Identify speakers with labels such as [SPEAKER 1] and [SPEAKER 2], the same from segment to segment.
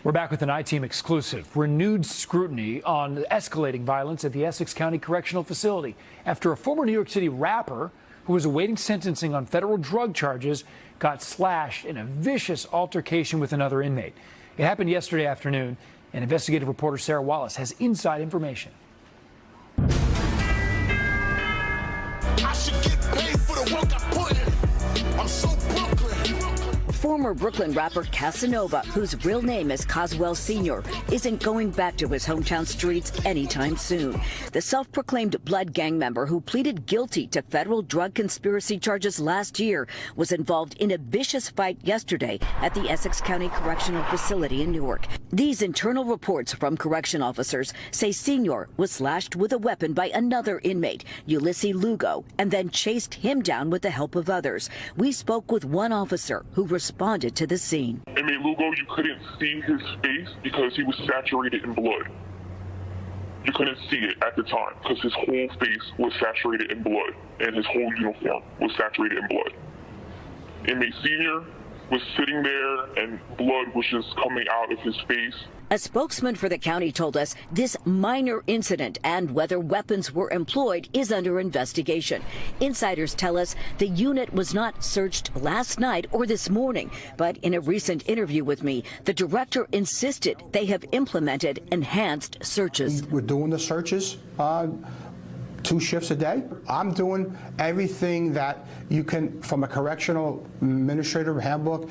[SPEAKER 1] We're back with an I-Team exclusive. Renewed scrutiny on the escalating violence at the Essex County Correctional Facility after a former New York City rapper who was awaiting sentencing on federal drug charges got slashed in a vicious altercation with another inmate. It happened yesterday afternoon, and investigative reporter Sarah Wallace has inside information.
[SPEAKER 2] I should get paid for the work I put in. I'm so Brooklyn.
[SPEAKER 3] Former Brooklyn rapper Casanova, whose real name is Coswell Sr., isn't going back to his hometown streets anytime soon. The self-proclaimed blood gang member who pleaded guilty to federal drug conspiracy charges last year was involved in a vicious fight yesterday at the Essex County Correctional Facility in Newark. These internal reports from correction officers say Sr. was slashed with a weapon by another inmate, Ulysses Lugo, and then chased him down with the help of others. We spoke with one officer who responded to the scene.
[SPEAKER 4] Inmate Lugo, you couldn't see his face because he was saturated in blood. You couldn't see it at the time because his whole face was saturated in blood and his whole uniform was saturated in blood. Inmate Senior was sitting there and blood was just coming out of his face.
[SPEAKER 3] A spokesman for the county told us this minor incident and whether weapons were employed is under investigation. Insiders tell us the unit was not searched last night or this morning, but in a recent interview with me, the director insisted they have implemented enhanced searches.
[SPEAKER 5] We're doing the searches 2 shifts a day. I'm doing everything that you can from a correctional administrator handbook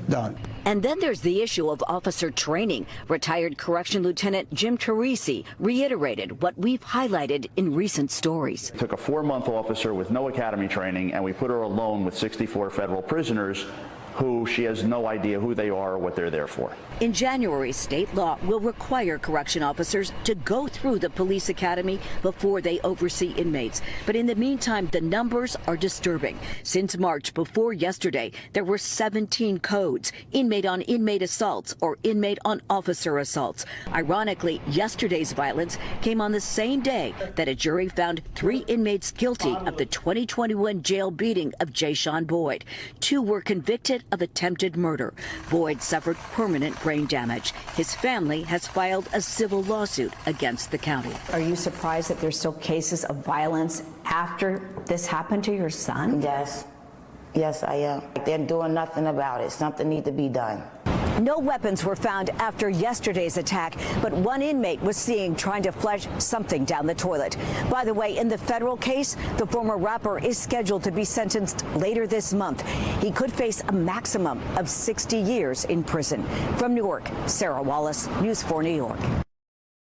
[SPEAKER 5] done.
[SPEAKER 3] And then there's the issue of officer training. Retired Correction Lieutenant Jim Teresi reiterated what we've highlighted in recent stories.
[SPEAKER 6] Took a 4-month officer with no academy training and we put her alone with 64 federal prisoners who she has no idea who they are or what they're there for.
[SPEAKER 3] In January, state law will require correction officers to go through the police academy before they oversee inmates. But in the meantime, the numbers are disturbing. Since March, before yesterday, there were 17 codes, inmate on inmate assaults or inmate on officer assaults. Ironically, yesterday's violence came on the same day that a jury found 3 inmates guilty of the 2021 jail beating of Jayshawn Boyd. 2 were convicted of attempted murder. Boyd suffered permanent brain damage. His family has filed a civil lawsuit against the county.
[SPEAKER 7] Are you surprised that there's still cases of violence after this happened to your son?
[SPEAKER 8] Yes. Yes, I am. They're doing nothing about it. Something needs to be done.
[SPEAKER 7] No weapons were found after yesterday's attack, but one inmate was seen trying to flush something down the toilet. By the way, in the federal case, the former rapper is scheduled to be sentenced later this month. He could face a maximum of 60 years in prison. From Newark, Sarah Wallace, News 4 New York.